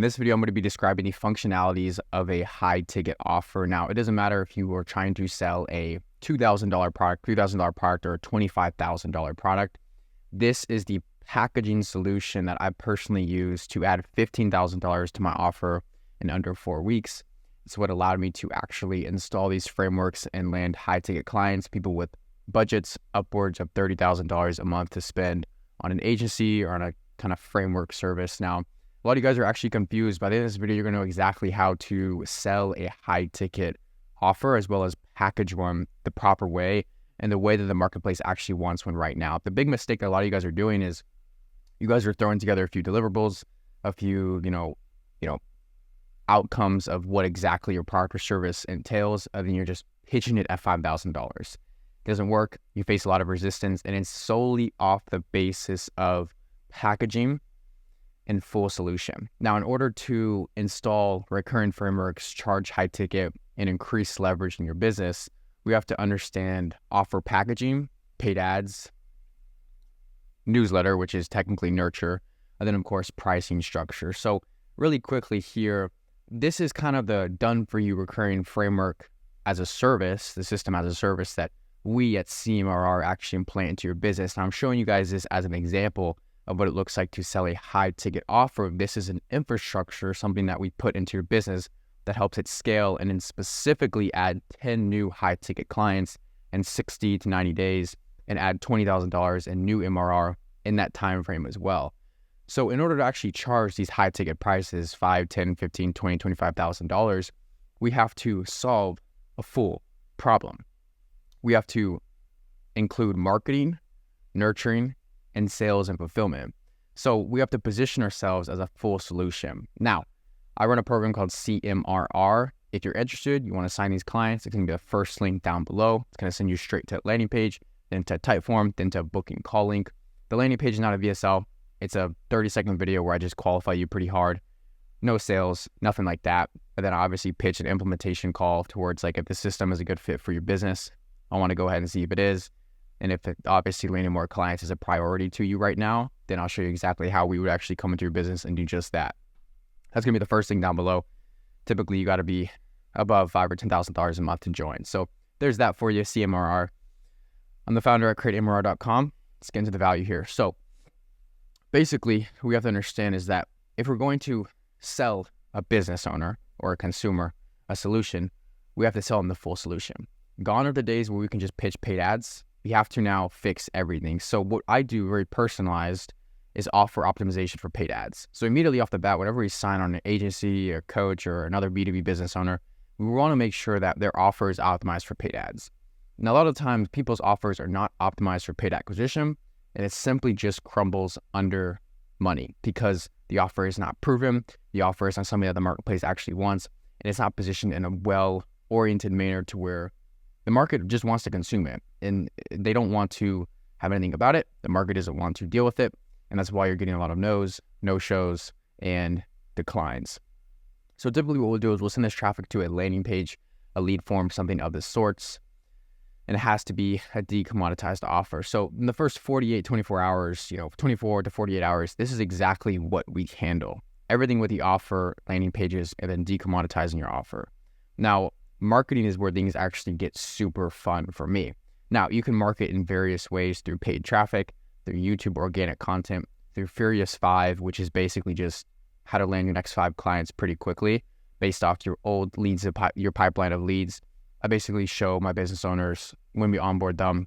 In this video, I'm going to be describing the functionalities of a high ticket offer. Now, it doesn't matter if you are trying to sell a $2,000 product, $3,000 product, or a $25,000 product. This is the packaging solution that I personally use to add $15,000 to my offer in under 4 weeks. It's what allowed me to actually install these frameworks and land high ticket clients, people with budgets upwards of $30,000 a month to spend on an agency or on a kind of framework service. Now, a lot of you guys are actually confused. By the end of this video, you're going to know exactly how to sell a high ticket offer as well as package one the proper way and the way that the marketplace actually wants one right now. The big mistake that a lot of you guys are doing is you guys are throwing together a few deliverables, a few, outcomes of what exactly your product or service entails, and then you're just pitching it at $5,000. It doesn't work. You face a lot of resistance, and it's solely off the basis of packaging and full solution. Now, in order to install recurring frameworks, charge high ticket, and increase leverage in your business, we have to understand offer packaging, paid ads, newsletter, which is technically nurture, and then, of course, pricing structure. So really quickly here, this is kind of the done-for-you recurring framework as a service, the system as a service that we at SMMA actually implant into your business. And I'm showing you guys this as an example of what it looks like to sell a high-ticket offer. This is an infrastructure, something that we put into your business that helps it scale and then specifically add 10 new high-ticket clients in 60 to 90 days and add $20,000 in new MRR in that time frame as well. So in order to actually charge these high-ticket prices, $5, $10, $15, $20, $25,000, we have to solve a full problem. We have to include marketing, nurturing, and sales and fulfillment. So we have to position ourselves as a full solution. Now, I run a program called SMMA. If you're interested, you want to sign these clients, it's going to be the first link down below. It's going to send you straight to a landing page, then to a Typeform, then to a booking call link. The landing page is not a VSL. It's a 30-second video where I just qualify you pretty hard. No sales, nothing like that. But then I obviously pitch an implementation call towards like if the system is a good fit for your business. I want to go ahead and see if it is. And if obviously landing more clients is a priority to you right now, then I'll show you exactly how we would actually come into your business and do just that. That's going to be the first thing down below. Typically, you got to be above $5,000 or $10,000 a month to join. So there's that for you, SMMA. I'm the founder at createmrr.com. Let's get into the value here. So basically, what we have to understand is that if we're going to sell a business owner or a consumer a solution, we have to sell them the full solution. Gone are the days where we can just pitch paid ads. We have to now fix everything. So what I do very personalized is offer optimization for paid ads. So immediately off the bat, whenever we sign on an agency or coach or another B2B business owner, we want to make sure that their offer is optimized for paid ads. Now, a lot of times people's offers are not optimized for paid acquisition, and it simply just crumbles under money because the offer is not proven, the offer is not something that the marketplace actually wants, and it's not positioned in a well-oriented manner to where the market just wants to consume it, and they don't want to have anything about it. The market doesn't want to deal with it, and that's why you're getting a lot of no's, no-shows, and declines. So typically what we'll do is we'll send this traffic to a landing page, a lead form, something of the sorts, and it has to be a decommoditized offer. So in the first 24 hours, 24 to 48 hours, this is exactly what we handle. Everything with the offer, landing pages, and then decommoditizing your offer. Now, marketing is where things actually get super fun for me. Now, you can market in various ways through paid traffic, through YouTube organic content, through Furious 5, which is basically just how to land your next 5 clients pretty quickly based off your old leads, your pipeline of leads. I basically show my business owners when we onboard them,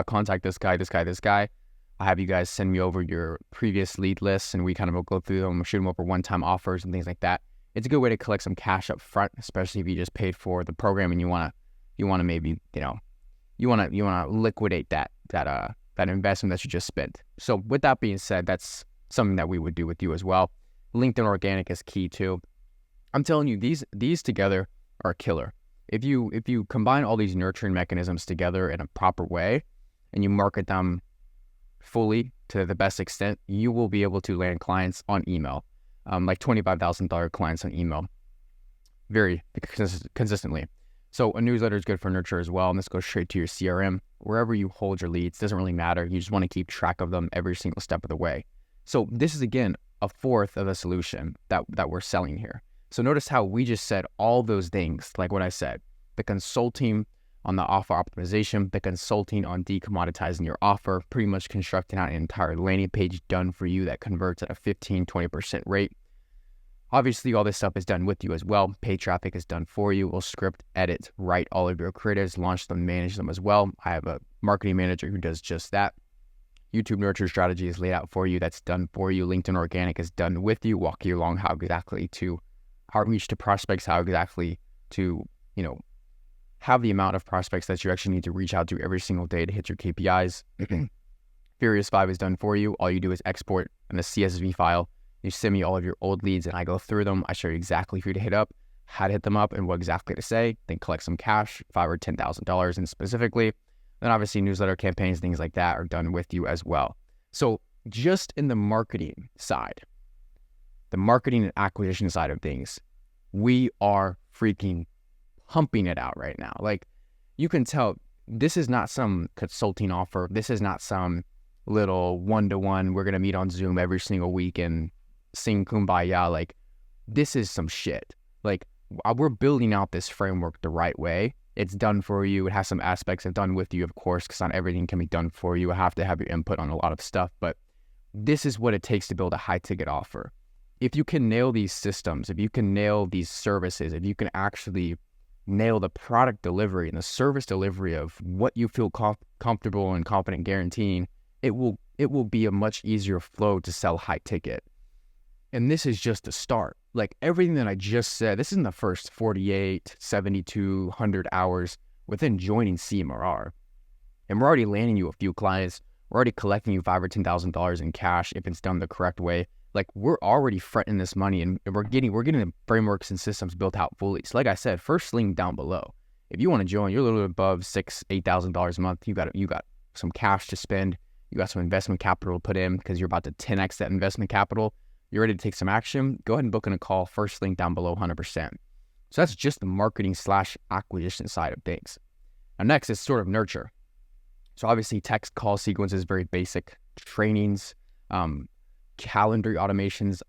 contact this guy. I have you guys send me over your previous lead lists and we kind of go through them, shoot them over one-time offers and things like that. It's a good way to collect some cash up front, especially if you just paid for the program and you want to maybe, you want to liquidate that investment that you just spent. So with that being said, that's something that we would do with you as well. LinkedIn organic is key too. I'm telling you, these together are killer. If you combine all these nurturing mechanisms together in a proper way and you market them fully to the best extent, you will be able to land clients on email. Like $25,000 clients on email very consistently. So a newsletter is good for nurture as well. And this goes straight to your CRM. Wherever you hold your leads, doesn't really matter. You just want to keep track of them every single step of the way. So this is, again, a fourth of the solution that we're selling here. So notice how we just said all those things, like what I said, the consulting on the offer optimization, the consulting on decommoditizing your offer, pretty much constructing out an entire landing page done for you that converts at a 15-20% rate. Obviously, all this stuff is done with you as well. Paid traffic is done for you. We'll script, edit, write all of your creatives, launch them, manage them as well. I have a marketing manager who does just that. YouTube nurture strategy is laid out for you. That's done for you. LinkedIn organic is done with you. Walk you along how exactly to outreach to prospects, how exactly to, have the amount of prospects that you actually need to reach out to every single day to hit your KPIs. Furious 5 is done for you. All you do is export in a CSV file. You send me all of your old leads and I go through them. I show you exactly who to hit up, how to hit them up, and what exactly to say. Then collect some cash, $5,000 or $10,000 and specifically. Then obviously newsletter campaigns, things like that are done with you as well. So just in the marketing side, the marketing and acquisition side of things, we are freaking pumping it out right now. Like, you can tell this is not some consulting offer. This is not some little one-to-one, we're going to meet on Zoom every single week and sing Kumbaya. Like, this is some shit. Like, we're building out this framework the right way. It's done for you. It has some aspects of done with you, of course, because not everything can be done for you. I have to have your input on a lot of stuff, but this is what it takes to build a high-ticket offer. If you can nail these systems, if you can nail these services, if you can actually nail the product delivery and the service delivery of what you feel comfortable and confident guaranteeing, it will be a much easier flow to sell high ticket. And this is just the start. Like, everything that I just said, this is in the first 48, 72, 100 hours within joining CMRR. And we're already landing you a few clients. We're already collecting you $5,000 or $10,000 in cash if it's done the correct way. Like, we're already fronting this money and we're getting the frameworks and systems built out fully. So like I said, first link down below. If you want to join, you're a little bit above $6,000, $8,000 a month. You got some cash to spend. You got some investment capital to put in because you're about to 10x that investment capital. You're ready to take some action. Go ahead and book in a call. First link down below, 100%. So that's just the marketing / acquisition side of things. Now next is sort of nurture. So obviously text call sequence is very basic. Trainings, calendar automations.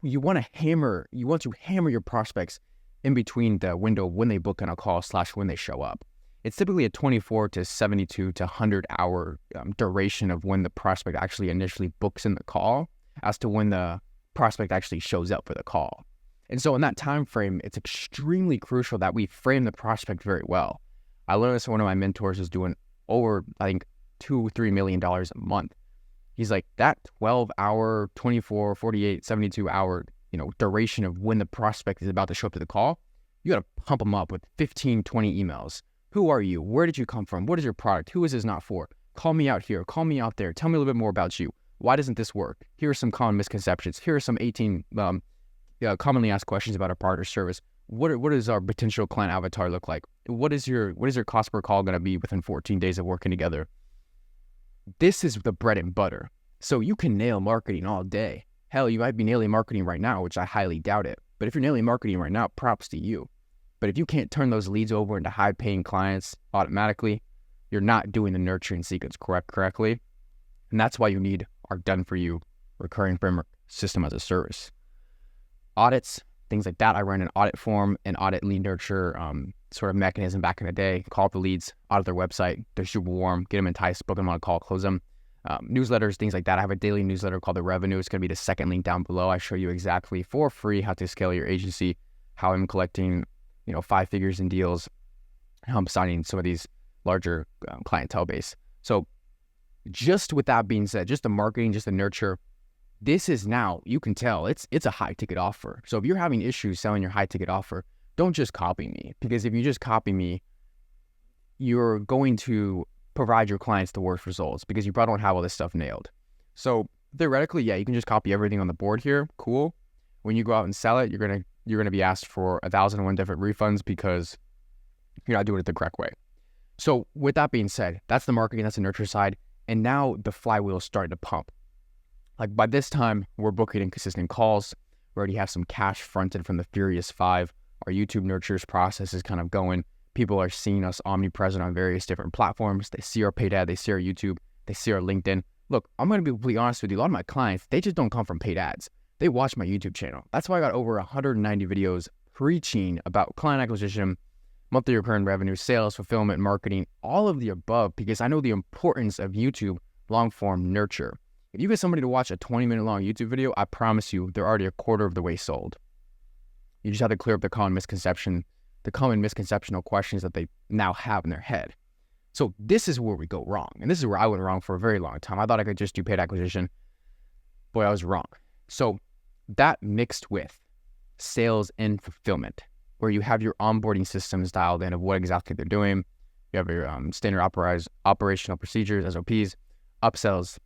You want to hammer your prospects in between the window when they book in a call / when they show up. It's typically a 24 to 72 to 100 hour duration of when the prospect actually initially books in the call as to when the prospect actually shows up for the call. And so in that time frame, it's extremely crucial that we frame the prospect very well. I learned this from one of my mentors who's doing over, I think, $2-3 million a month. He's like, that 12-hour, 24, 48, 72-hour, duration of when the prospect is about to show up to the call, you got to pump them up with 15, 20 emails. Who are you? Where did you come from? What is your product? Who is this not for? Call me out here. Call me out there. Tell me a little bit more about you. Why doesn't this work? Here are some common misconceptions. Here are some 18 commonly asked questions about our product or service. What does our potential client avatar look like? What is your cost per call going to be within 14 days of working together? This is the bread and butter. So you can nail marketing all day. Hell, you might be nailing marketing right now, which I highly doubt it. But if you're nailing marketing right now, props to you. But if you can't turn those leads over into high-paying clients automatically, you're not doing the nurturing sequence correctly. And that's why you need our done-for-you recurring framework system as a service. Audits, things like that. I ran an audit form, an audit lead nurture sort of mechanism back in the day. Call up the leads, audit their website. They're super warm. Get them enticed, book them on a call, close them. Newsletters, things like that. I have a daily newsletter called The Revenue. It's going to be the second link down below. I show you exactly for free how to scale your agency, how I'm collecting 5 figures in deals, how I'm signing some of these larger clientele base. So just with that being said, just the marketing, just the nurture, this is now, you can tell it's a high ticket offer. So if you're having issues selling your high ticket offer, don't just copy me, because if you just copy me, you're going to provide your clients the worst results because you probably don't have all this stuff nailed. So theoretically, yeah, you can just copy everything on the board here. Cool. When you go out and sell it, you're gonna be asked for 1,001 different refunds because you're not doing it the correct way. So with that being said, that's the marketing, that's the nurture side. And now the flywheel is starting to pump. Like by this time, we're booking in consistent calls. We already have some cash fronted from the Furious 5. Our YouTube nurtures process is kind of going. People are seeing us omnipresent on various different platforms. They see our paid ad, they see our YouTube, they see our LinkedIn. Look, I'm going to be completely honest with you. A lot of my clients, they just don't come from paid ads. They watch my YouTube channel. That's why I got over 190 videos preaching about client acquisition, monthly recurring revenue, sales, fulfillment, marketing, all of the above, because I know the importance of YouTube long-form nurture. If you get somebody to watch a 20-minute long YouTube video, I promise you they're already a quarter of the way sold. You just have to clear up the common misconceptional questions that they now have in their head. So this is where we go wrong. And this is where I went wrong for a very long time. I thought I could just do paid acquisition. Boy, I was wrong. So that mixed with sales and fulfillment, where you have your onboarding systems dialed in of what exactly they're doing. You have your standard operational procedures, SOPs, upsells.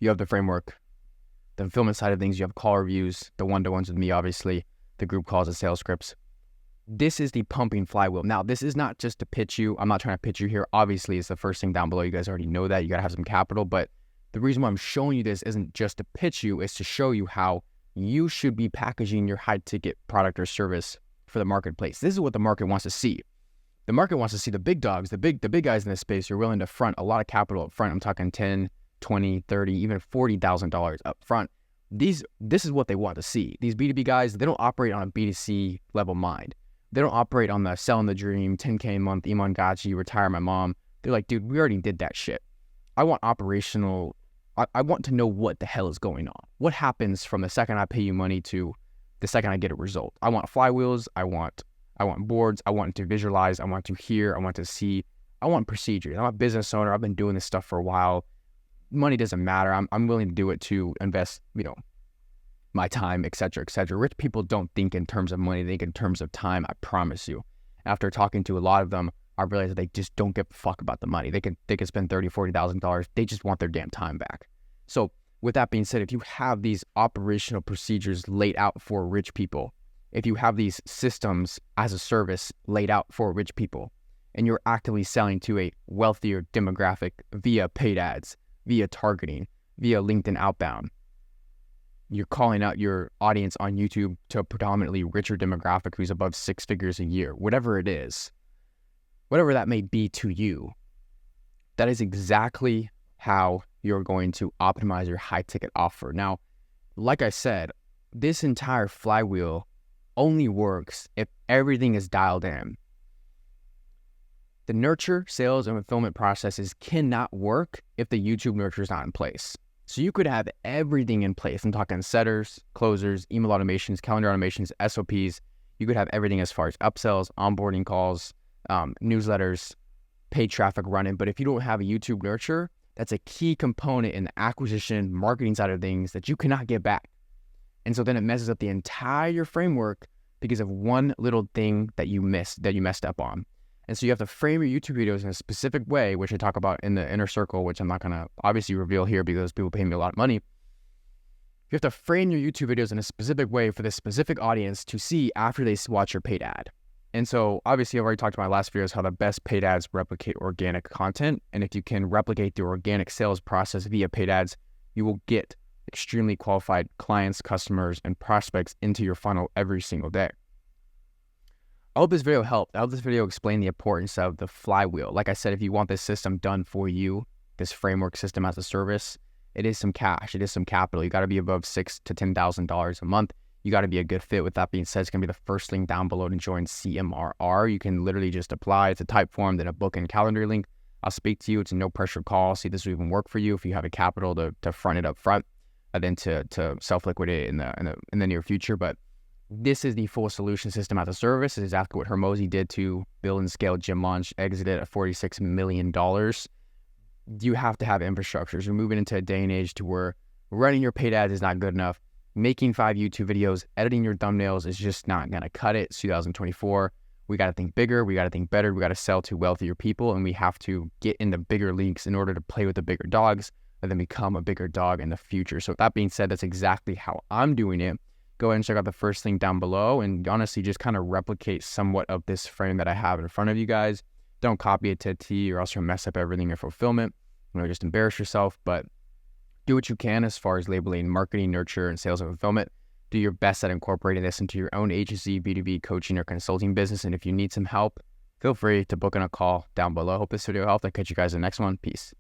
You have the framework, the fulfillment side of things. You have call reviews, the one-to-ones with me, obviously, the group calls and sales scripts. This is the pumping flywheel. Now, this is not just to pitch you. I'm not trying to pitch you here. Obviously, it's the first thing down below. You guys already know that. You got to have some capital. But the reason why I'm showing you this isn't just to pitch you. It's to show you how you should be packaging your high-ticket product or service for the marketplace. This is what the market wants to see. The market wants to see the big dogs, the big guys in this space who are willing to front a lot of capital up front. I'm talking 10, 20, 30, even $40,000 up front. This is what they want to see. These B2B guys, they don't operate on a B2C level mind. They don't operate on the selling the dream, 10K a month, Iman Gachi, retire my mom. They're like, dude, we already did that shit. I want operational. I want to know what the hell is going on. What happens from the second I pay you money to the second I get a result? I want flywheels. I want boards. I want to visualize. I want to hear. I want to see. I want procedures. I'm a business owner. I've been doing this stuff for a while. Money doesn't matter. I'm willing to do it to invest, my time, et cetera, et cetera. Rich people don't think in terms of money. They think in terms of time. I promise you. After talking to a lot of them, I realized that they just don't give a fuck about the money. They can spend $30,000, $40,000. They just want their damn time back. So with that being said, if you have these operational procedures laid out for rich people, if you have these systems as a service laid out for rich people, and you're actively selling to a wealthier demographic via paid ads, via targeting, via LinkedIn outbound, you're calling out your audience on YouTube to a predominantly richer demographic who's above 6 figures a year, whatever it is, whatever that may be to you, that is exactly how you're going to optimize your high ticket offer. Now, like I said, this entire flywheel only works if everything is dialed in. The nurture, sales, and fulfillment processes cannot work if the YouTube nurture is not in place. So you could have everything in place. I'm talking setters, closers, email automations, calendar automations, SOPs. You could have everything as far as upsells, onboarding calls, newsletters, paid traffic running. But if you don't have a YouTube nurture, that's a key component in the acquisition, marketing side of things that you cannot get back. And so then it messes up the entire framework because of one little thing that you messed up on. And so you have to frame your YouTube videos in a specific way, which I talk about in the inner circle, which I'm not going to obviously reveal here because people pay me a lot of money. You have to frame your YouTube videos in a specific way for this specific audience to see after they watch your paid ad. And so obviously I've already talked about my last videos how the best paid ads replicate organic content. And if you can replicate the organic sales process via paid ads, you will get extremely qualified clients, customers, and prospects into your funnel every single day. I hope this video helped. I hope this video explained the importance of the flywheel. Like I said, if you want this system done for you, this framework system as a service, it is some cash. It is some capital. You got to be above $6,000 to $10,000 a month. You got to be a good fit. With that being said, it's going to be the first link down below to join CMRR. You can literally just apply. It's a type form, then a book and calendar link. I'll speak to you. It's a no pressure call. See if this will even work for you. If you have a capital to front it up front, and then to self-liquidate in the near future. But this is the full solution system as a service. This is exactly what Hermosi did to build and scale Gym Launch, exited at $46 million. You have to have infrastructures. We're moving into a day and age to where running your paid ads is not good enough. Making 5 YouTube videos, editing your thumbnails is just not going to cut it. It's 2024. We got to think bigger. We got to think better. We got to sell to wealthier people, and we have to get into bigger leagues in order to play with the bigger dogs and then become a bigger dog in the future. So with that being said, that's exactly how I'm doing it. Go ahead and check out the first link down below and honestly just kind of replicate somewhat of this frame that I have in front of you guys. Don't copy it to a T or else you'll mess up everything in fulfillment. Just embarrass yourself, but do what you can as far as labeling marketing, nurture, and sales and fulfillment. Do your best at incorporating this into your own agency, B2B coaching, or consulting business. And if you need some help, feel free to book in a call down below. Hope this video helped. I'll catch you guys in the next one. Peace.